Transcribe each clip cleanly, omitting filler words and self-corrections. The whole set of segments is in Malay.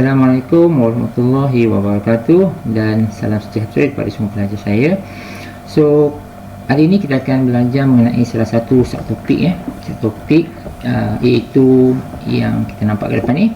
Assalamualaikum warahmatullahi wabarakatuh dan salam sejahtera kepada semua pelajar saya. So, hari ini kita akan belajar mengenai salah satu subtopik subtopik iaitu yang kita nampak ke depan ni,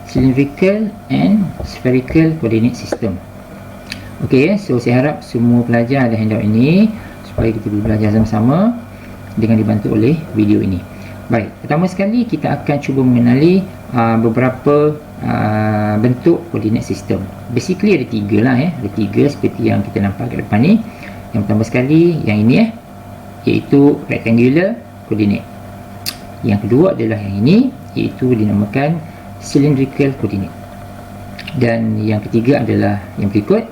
cylindrical and spherical coordinate system. Okey, so saya harap semua pelajar ada handout ini supaya kita boleh belajar sama-sama dengan dibantu oleh video ini. Baik, pertama sekali kita akan cuba mengenali beberapa bentuk coordinate system. Basically ada tiga lah ada tiga seperti yang kita nampak ke depan ni. Yang pertama sekali yang ini iaitu rectangular coordinate. Yang kedua adalah yang ini, iaitu dinamakan cylindrical coordinate. Dan yang ketiga adalah yang berikut,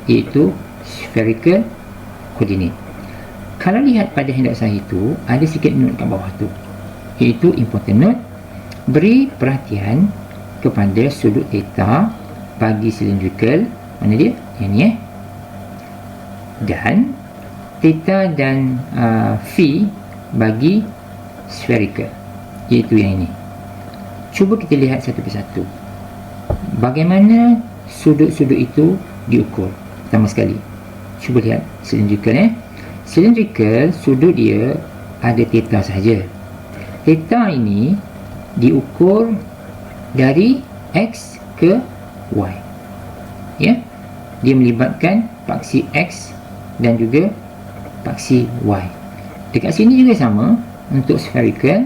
iaitu spherical coordinate. Kalau lihat pada handout saya itu, ada sikit note kat bawah tu, iaitu important note. Beri perhatian kepada sudut theta bagi cylindrical, mana dia? Yang ni dan theta dan phi bagi spherical, iaitu yang ini. Cuba kita lihat satu persatu bagaimana sudut-sudut itu diukur. Pertama sekali, cuba lihat cylindrical cylindrical, sudut dia ada theta sahaja. Theta ini diukur dari X ke Y, dia melibatkan paksi X dan juga paksi Y. Dekat sini juga sama. Untuk spherical,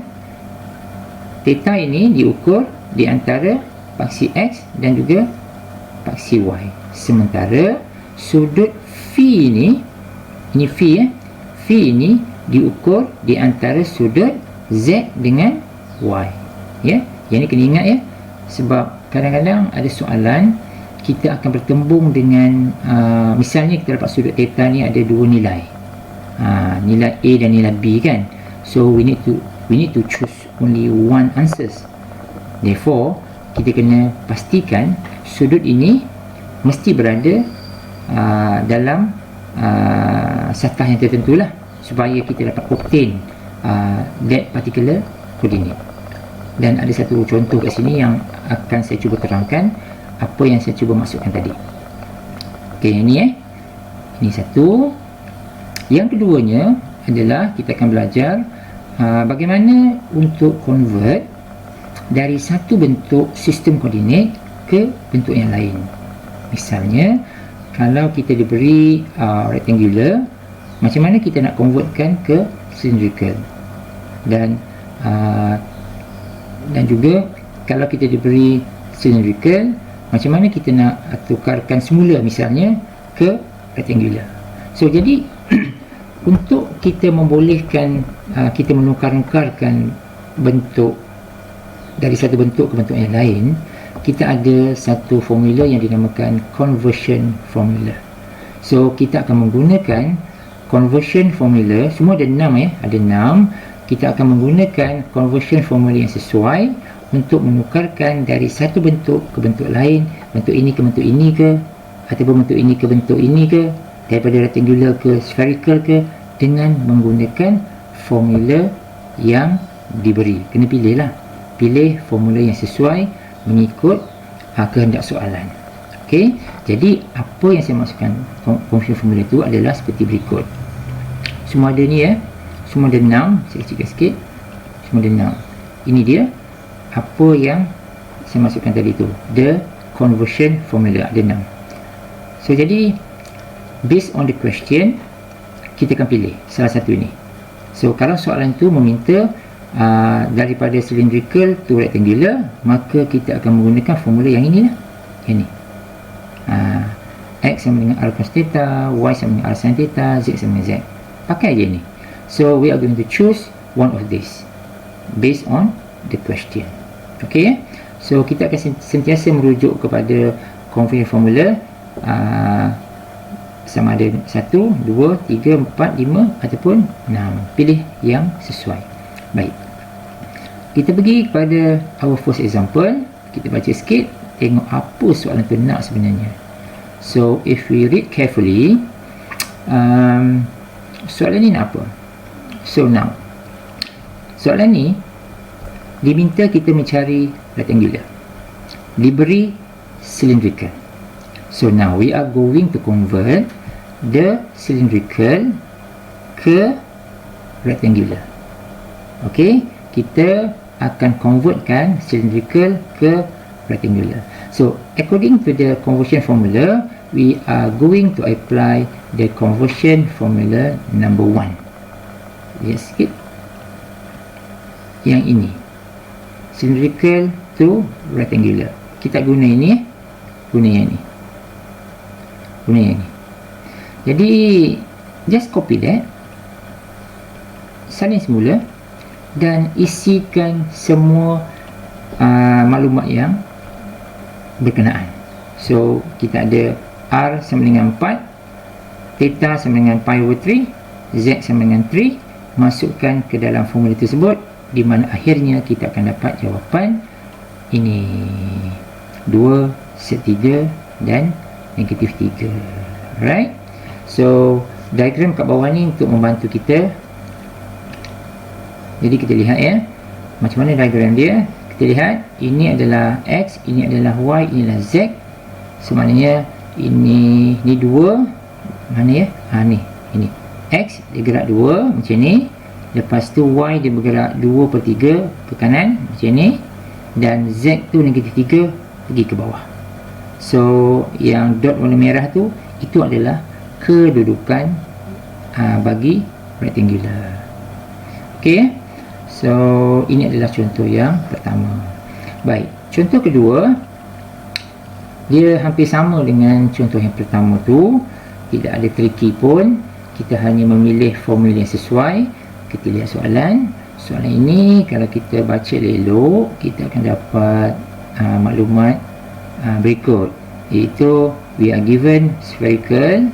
theta ini diukur di antara paksi X dan juga paksi Y. Sementara sudut phi ini phi ini diukur di antara sudut Z dengan Y. Yang ni kena ingat sebab kadang-kadang ada soalan kita akan bertembung dengan misalnya kita dapat sudut theta ni ada dua nilai, nilai A dan nilai B kan. So we need to choose only one answers. Therefore kita kena pastikan sudut ini mesti berada dalam satah yang tertentu lah, supaya kita dapat obtain that particular coordinate. Dan ada satu contoh kat sini yang akan saya cuba terangkan apa yang saya cuba masukkan tadi. Okey, yang ni ini satu. Yang keduanya adalah kita akan belajar bagaimana untuk convert dari satu bentuk sistem koordinat ke bentuk yang lain. Misalnya kalau kita diberi rectangular, macam mana kita nak convertkan ke cylindrical. Dan juga kalau kita diberi cylindrical, macam mana kita nak tukarkan semula misalnya ke rectangular. So jadi untuk kita membolehkan kita menukar-nukarkan bentuk dari satu bentuk ke bentuk yang lain, kita ada satu formula yang dinamakan conversion formula. So kita akan menggunakan conversion formula, semua ada 6 ada 6. Kita akan menggunakan conversion formula yang sesuai untuk menukarkan dari satu bentuk ke bentuk lain, bentuk ini ke bentuk ini ke, ataupun bentuk ini ke bentuk ini ke, daripada rectangular ke spherical ke, dengan menggunakan formula yang diberi. Kena pilih formula yang sesuai mengikut kehendak soalan. Okey, jadi apa yang saya maksudkan conversion formula itu adalah seperti berikut. Semua ada ni semua ada 6. Saya kecilkan sikit. Semua ada 6. Ini dia apa yang saya masukkan tadi tu, the conversion formula, ada 6. So jadi based on the question, kita akan pilih salah satu ini. So kalau soalan tu meminta daripada cylindrical to rectangular, maka kita akan menggunakan formula yang ini yang ni. X sama dengan R cos theta, Y sama dengan R sin theta, Z sama dengan Z. Pakai je ni. So we are going to choose one of these based on the question. Okay, so kita akan sentiasa merujuk kepada conversion formula sama ada 1, 2, 3, 4, 5 ataupun 6. Pilih yang sesuai. Baik, kita pergi kepada our first example. Kita baca sikit, tengok apa soalan tu nak sebenarnya. So if we read carefully, soalan ni nak apa? So now soalan ni diminta kita mencari rectangular, diberi cylindrical. So now we are going to convert the cylindrical ke rectangular. Okay, kita akan convertkan cylindrical ke rectangular. So according to the conversion formula, we are going to apply the conversion formula number 1. Lihat sikit yang ini, cylindrical to rectangular. Kita guna ini, guna yang ini, guna yang ini. Jadi just copy that, salin semula dan isikan semua maklumat yang berkenaan. So kita ada R sama dengan 4, theta sama dengan pi over 3, Z sama dengan 3. Masukkan ke dalam formula tersebut, di mana akhirnya kita akan dapat jawapan ini 2, set 3 dan negatif 3. Right? So diagram kat bawah ni untuk membantu kita. Jadi kita lihat ya, macam mana diagram dia. Kita lihat ini adalah X, ini adalah Y, ini adalah Z. So maknanya ini 2 mana ya? Ni ini X dia gerak 2 macam ni. Lepas tu Y dia bergerak 2/3 ke kanan macam ni, dan Z tu negatif 3 pergi ke bawah. So yang dot warna merah tu, itu adalah kedudukan bagi rectangular. Okay, so ini adalah contoh yang pertama. Baik, contoh kedua dia hampir sama dengan contoh yang pertama tu, tidak ada tricky pun. Kita hanya memilih formula yang sesuai. Kita lihat soalan. Soalan ini kalau kita baca elok, kita akan dapat maklumat berikut, iaitu we are given spherical,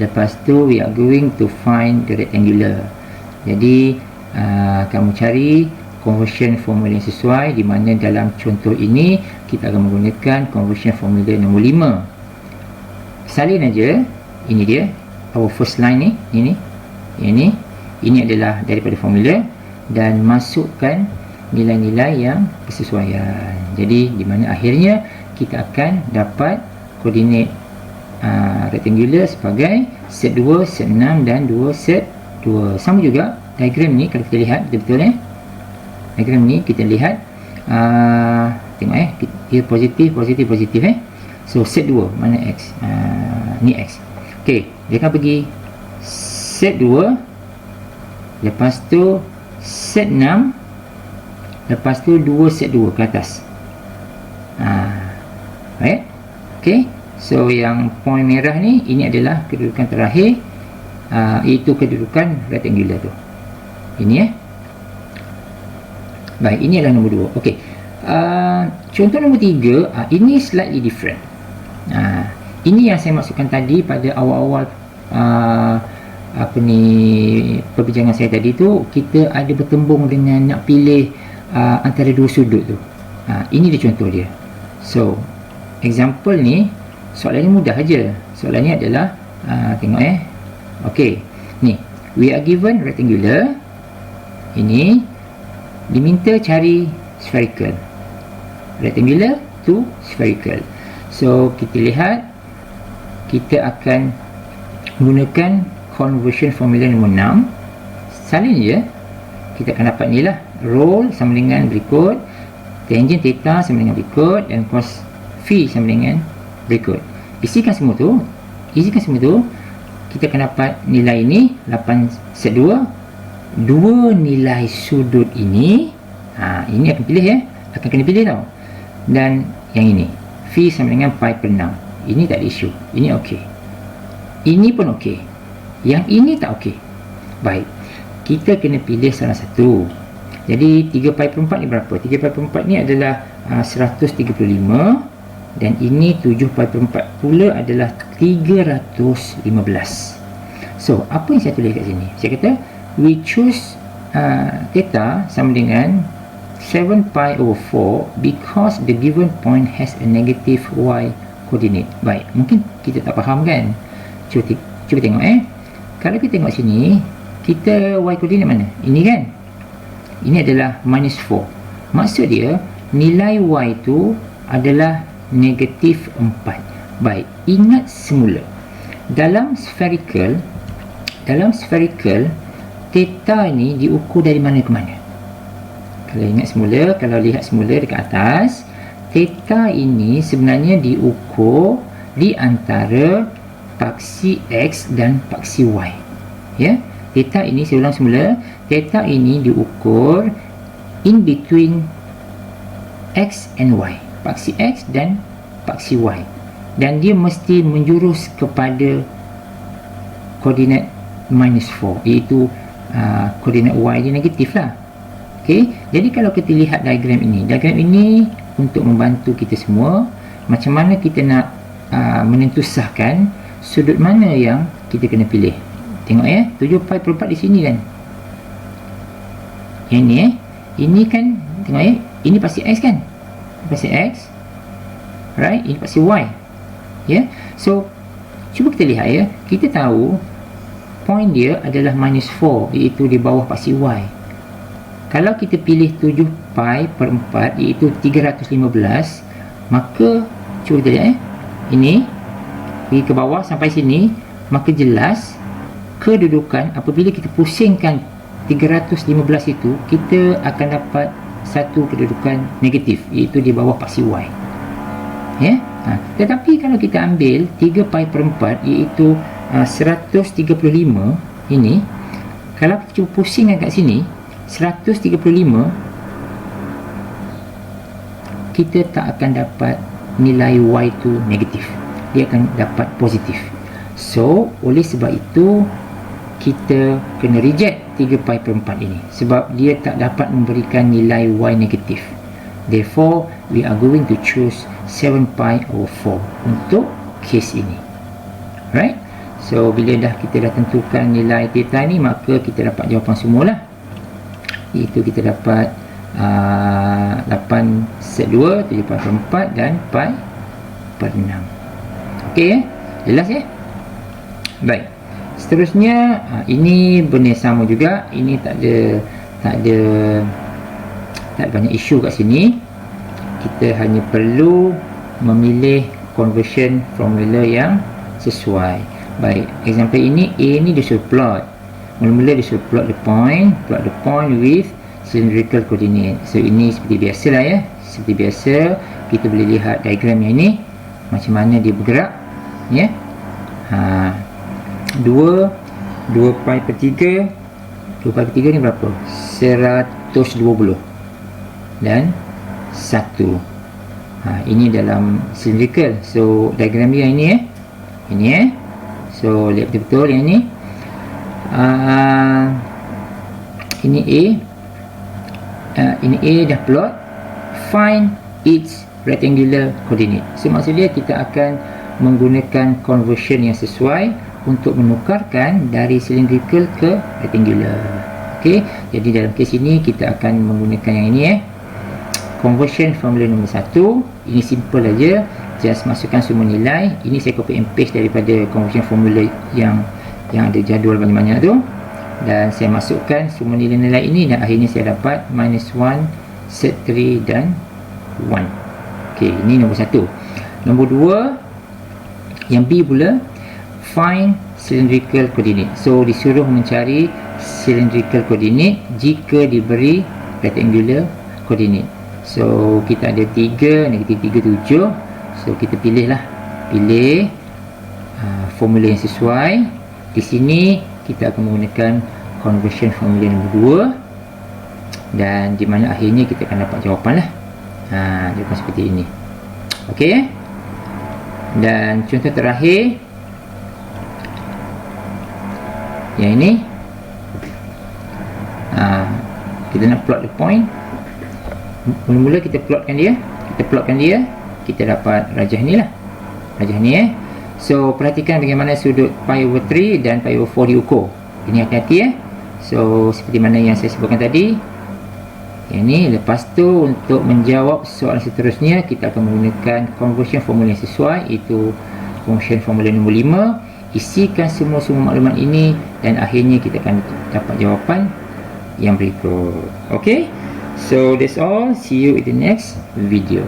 lepas tu we are going to find the rectangular. Jadi kamu cari conversion formula yang sesuai, di mana dalam contoh ini kita akan menggunakan conversion formula nombor 5. Salin aja, ini dia our first line ni, ini adalah daripada formula, dan masukkan nilai-nilai yang bersesuaian. Jadi di mana akhirnya kita akan dapat koordinat rectangular sebagai set 2, set 6 dan 2, set 2. Sama juga diagram ni, kalau kita lihat betul-betul diagram ni kita lihat tengok dia positif so set 2 mana X, ni X. Okey, dia akan pergi set 2, lepas tu set 6, lepas tu 2 set 2 ke atas. Right? Okay, so yang point merah ni, ini adalah kedudukan terakhir, iaitu kedudukan rectangular tu. Ini baik, ini adalah nombor 2. Okay, contoh nombor 3, ini slightly different. Ini yang saya maksudkan tadi pada awal-awal perbincangan saya tadi tu, kita ada bertembung dengan nak pilih antara dua sudut tu. Ini dia contoh dia. So example ni, soalan ni mudah aja. Soalan ni adalah tengok okey, ni we are given rectangular, ini diminta cari spherical, rectangular to spherical. So kita lihat, kita akan menggunakan conversion formula nombor 6. Salin je, kita akan dapat ni lah, roll sama dengan berikut, tangent theta sama dengan berikut, dan cos phi sama dengan berikut. Isikan semua tu, kita akan dapat nilai ini 8 set 2. Dua nilai sudut ini, ini akan pilih akan kena pilih tau. Dan yang ini phi sama dengan pi per 6. Ini tak ada isu, ini okey, ini pun okey, yang ini tak okey. Baik, kita kena pilih salah satu. Jadi 3 pi per 4 ni berapa? 3 pi per 4 ni adalah 135, dan ini 7 pi per 4 pula adalah 315. So apa yang saya tulis kat sini? Saya kata we choose theta sama dengan 7 pi over 4 because the given point has a negative y coordinate. Baik, mungkin kita tak faham kan? Cuba tengok kalau kita tengok sini, kita y coordinate mana? Ini kan? Ini adalah minus 4. Maksud dia nilai y tu adalah negatif 4. Baik, ingat semula dalam spherical theta ni diukur dari mana ke mana. Kalau ingat semula, kalau lihat semula dekat atas, theta ini sebenarnya diukur di antara paksi X dan paksi Y. Ya, theta ini, saya ulang semula, theta ini diukur in between X and Y, paksi X dan paksi Y, dan dia mesti menjurus kepada koordinat -4, iaitu koordinat Y dia negatif lah. Okey, jadi kalau kita lihat diagram ini untuk membantu kita semua macam mana kita nak menentusahkan sudut mana yang kita kena pilih. Tengok ya, 7π/4 di sini kan, ini ini kan, tengok ya, ini pasti X kan, pasti X, right, ini pasti Y ya. So cuba kita lihat ya, kita tahu point dia adalah -4, iaitu di bawah paksi Y. Kalau kita pilih 7π/4 iaitu 315, maka cuba kita lihat ini pergi ke bawah sampai sini, maka jelas kedudukan apabila kita pusingkan 315 itu, kita akan dapat satu kedudukan negatif, iaitu di bawah paksi Y ya. Tetapi kalau kita ambil 3π/4 iaitu 135 ini, kalau kita cuba pusingkan kat sini 135, kita tak akan dapat nilai Y itu negatif, dia akan dapat positif. So oleh sebab itu kita kena reject 3π/4 ini, sebab dia tak dapat memberikan nilai Y negatif. Therefore we are going to choose 7π/4 untuk case ini, right? So bila kita dah tentukan nilai theta ni, maka kita dapat jawapan semualah. Itu kita dapat 8 set 2, 7π/4 dan π/6. Okey ya, jelas ya. Baik, seterusnya ini benda sama juga, ini tak ada banyak isu kat sini. Kita hanya perlu memilih conversion formula yang sesuai. Baik, example ini A ni dia suruh plot. Mula-mula dia suruh plot the point with cylindrical coordinate. So ini seperti biasa lah ya, seperti biasa kita boleh lihat diagram yang ini macam mana dia bergerak ya. 2π/3 ni berapa? 120 dan 1. Ini dalam cylindrical. So diagram dia ini ya, ini ya. So lihat betul-betul yang ini. Ini A dah plot, find its rectangular coordinate. So maksud dia kita akan menggunakan conversion yang sesuai untuk menukarkan dari cylindrical ke rectangular. Okey, jadi dalam kes ini kita akan menggunakan yang ini conversion formula nombor 1. Ini simple aja, just masukkan semua nilai. Ini saya copy and paste daripada conversion formula yang ada jadual banyak-banyak tu, dan saya masukkan semua nilai-nilai ini, dan akhirnya saya dapat -1, set 3 dan 1. Okey, ini nombor 1. Nombor 2 yang B pula, find cylindrical coordinate. So disuruh mencari cylindrical coordinate jika diberi rectangular coordinate. So kita ada 3, negatif 3, 7. So kita pilih formula yang sesuai. Di sini kita akan menggunakan conversion formula nombor 2, dan di mana akhirnya kita akan dapat jawapan lah. Jawapan seperti ini. Okey, dan contoh terakhir yang ini, kita nak plot the point. Mula-mula kita plotkan dia, kita dapat rajah ni lah, rajah ni So perhatikan bagaimana sudut π/3 dan π/4 diukur. Ini hati-hati So seperti mana yang saya sebutkan tadi. Yang ni, lepas tu untuk menjawab soalan seterusnya, kita akan menggunakan conversion formula yang sesuai, iaitu conversion formula nombor 5. Isikan semua maklumat ini, dan akhirnya kita akan dapat jawapan yang berikut. Okay, so that's all. See you in the next video.